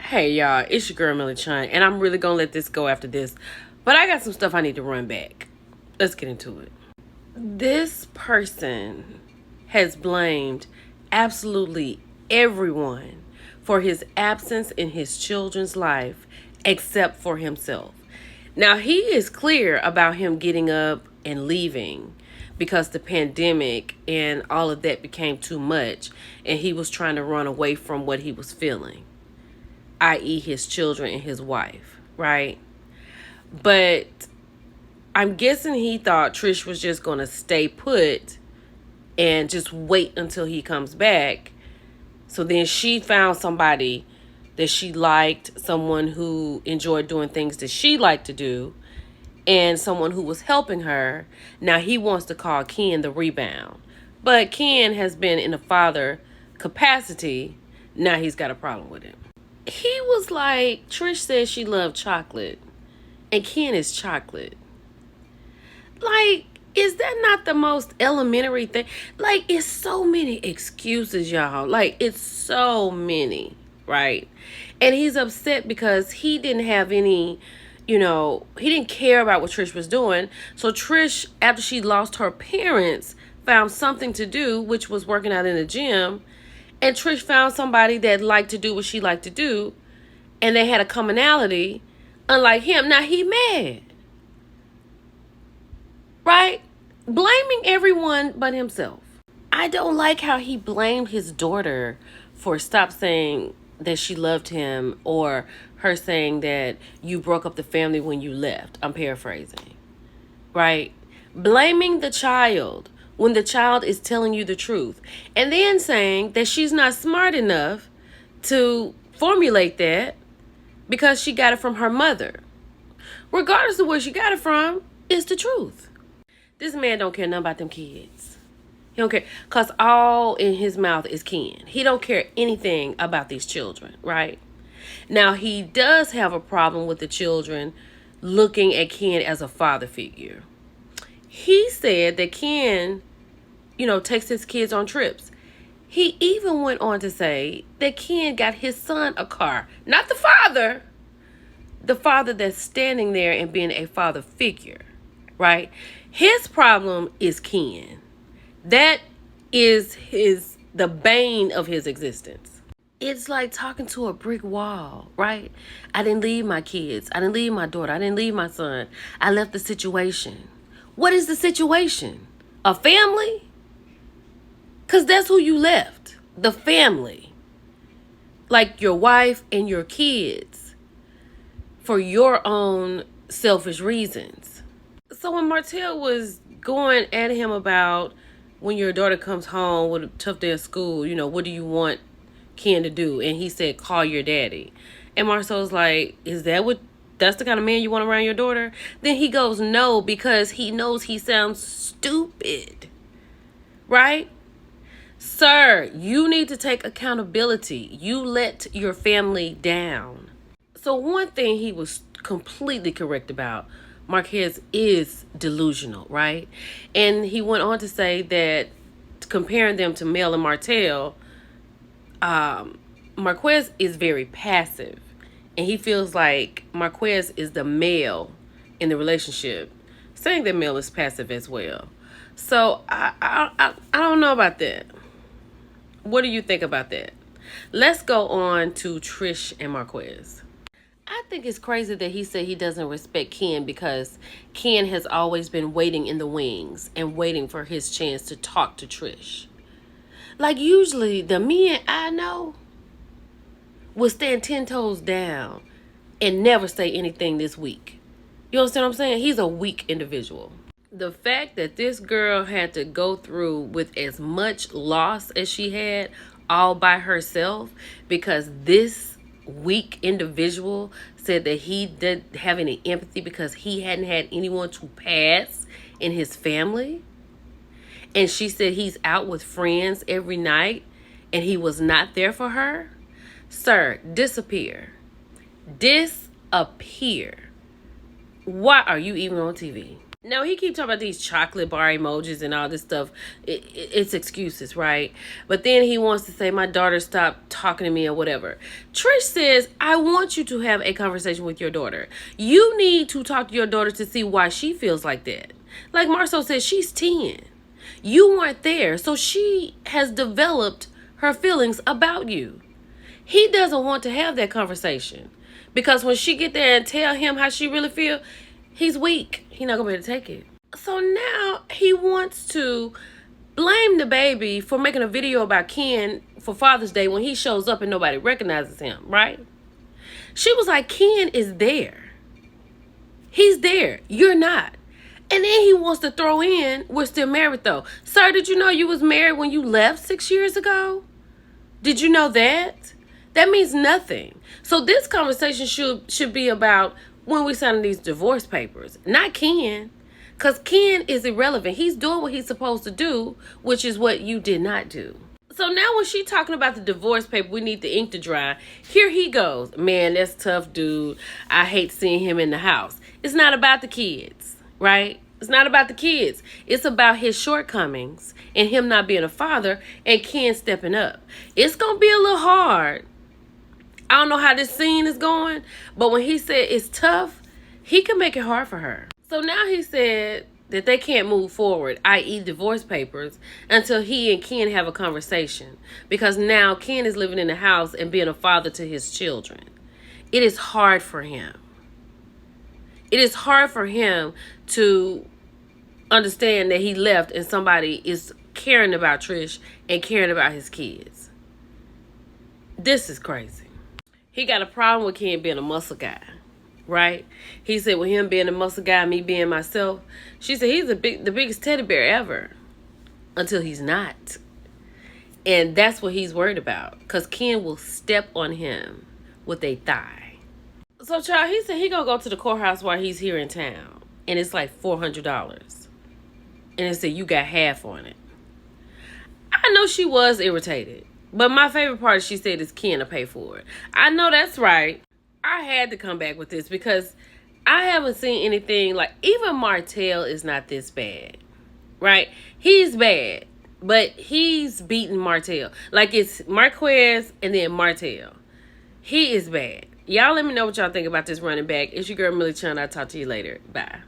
Hey y'all, it's your girl Millie Chun, and I'm really gonna let this go after this, but I got some stuff I need to run back. Let's get into it. This person has blamed absolutely everyone for his absence in his children's life except for himself. Now, he is clear about him getting up and leaving because the pandemic and all of that became too much, and he was trying to run away from what he was feeling, i.e., his children and his wife, right? But I'm guessing he thought Trish was just going to stay put and just wait until he comes back. So then she found somebody that she liked, someone who enjoyed doing things that she liked to do, and someone who was helping her. Now he wants to call Ken the rebound. But Ken has been in a father capacity. Now he's got a problem with him. He was like, Trish said she loved chocolate, and Ken is chocolate. Like, is that not the most elementary thing? Like, it's so many excuses, y'all. Like, it's so many, right? And he's upset because he didn't have any, he didn't care about what Trish was doing. So Trish, after she lost her parents, found something to do, which was working out in the gym. And Trish found somebody that liked to do what she liked to do. And they had a commonality, unlike him. Now he mad. Right? Blaming everyone but himself. I don't like how he blamed his daughter for stop saying that she loved him, or her saying that you broke up the family when you left. I'm paraphrasing. Right? Blaming the child when the child is telling you the truth. And then saying that she's not smart enough to formulate that because she got it from her mother. Regardless of where she got it from, it's the truth. This man don't care nothing about them kids. He don't care, because all in his mouth is Ken. He don't care anything about these children, right? Now, he does have a problem with the children looking at Ken as a father figure. He said that Ken, takes his kids on trips. He even went on to say that Ken got his son a car. Not the father. The father that's standing there and being a father figure, right? His problem is Ken. That is the bane of his existence. It's like talking to a brick wall, right? I didn't leave my kids. I didn't leave my daughter. I didn't leave my son. I left the situation. What is the situation? A family? Because that's who you left. The family. Like your wife and your kids. For your own selfish reasons. So when Martell was going at him about when your daughter comes home with a tough day of school, what do you want Ken to do? And he said, call your daddy. And Marcel's like, that's the kind of man you want around your daughter? Then he goes, no, because he knows he sounds stupid. Right? Sir, you need to take accountability. You let your family down. So one thing he was completely correct about, Marquez is delusional, right? And he went on to say that, comparing them to Mel and Martell, Marquez is very passive. And he feels like Marquez is the male in the relationship, saying that Mel is passive as well. So I don't know about that. What do you think about that? Let's go on to Trish and Marquez. I think it's crazy that he said he doesn't respect Ken because Ken has always been waiting in the wings and waiting for his chance to talk to Trish. Like, usually the men I know will stand 10 toes down and never say anything this weak. You understand what I'm saying? He's a weak individual. The fact that this girl had to go through with as much loss as she had all by herself because this weak individual said that he didn't have any empathy because he hadn't had anyone to pass in his family. And she said he's out with friends every night and he was not there for her. Sir, disappear. Disappear. Why are you even on TV? No, he keep talking about these chocolate bar emojis and all this stuff. It's excuses, right? But then he wants to say, my daughter stopped talking to me or whatever. Trish says, I want you to have a conversation with your daughter. You need to talk to your daughter to see why she feels like that. Like Marceau said, she's 10. You weren't there, so she has developed her feelings about you. He doesn't want to have that conversation because when she get there and tell him how she really feel, he's weak. He's not gonna be able to take it. So now he wants to blame the baby for making a video about Ken for Father's Day when he shows up and nobody recognizes him, right? She was like, Ken is there. He's there. You're not. And then he wants to throw in, we're still married though. Sir, did you know you was married when you left 6 years ago? Did you know that? That means nothing. So this conversation should be about when we sign these divorce papers, not Ken. Because Ken is irrelevant. He's doing what he's supposed to do, which is what you did not do. So now when she talking about the divorce paper, we need the ink to dry. Here he goes. Man, that's tough, dude. I hate seeing him in the house. It's not about the kids, right? It's not about the kids. It's about his shortcomings and him not being a father and Ken stepping up. It's going to be a little hard. I don't know how this scene is going, but when he said it's tough, he can make it hard for her. So now he said that they can't move forward, i.e. divorce papers, until he and Ken have a conversation. Because now Ken is living in the house and being a father to his children. It is hard for him. It is hard for him to understand that he left and somebody is caring about Trish and caring about his kids. This is crazy. He got a problem with Ken being a muscle guy, right? He said with him being a muscle guy, me being myself. She said he's the biggest teddy bear ever until he's not. And that's what he's worried about because Ken will step on him with a thigh. So, child, he said he gonna go to the courthouse while he's here in town. And it's like $400. And it said you got half on it. I know she was irritated. But my favorite part, she said, is Ken to pay for it. I know that's right. I had to come back with this because I haven't seen anything like, even Martell is not this bad, right? He's bad, but he's beating Martell. Like it's Marquez and then Martell. He is bad. Y'all let me know what y'all think about this running back. It's your girl, Millie Chun. I'll talk to you later. Bye.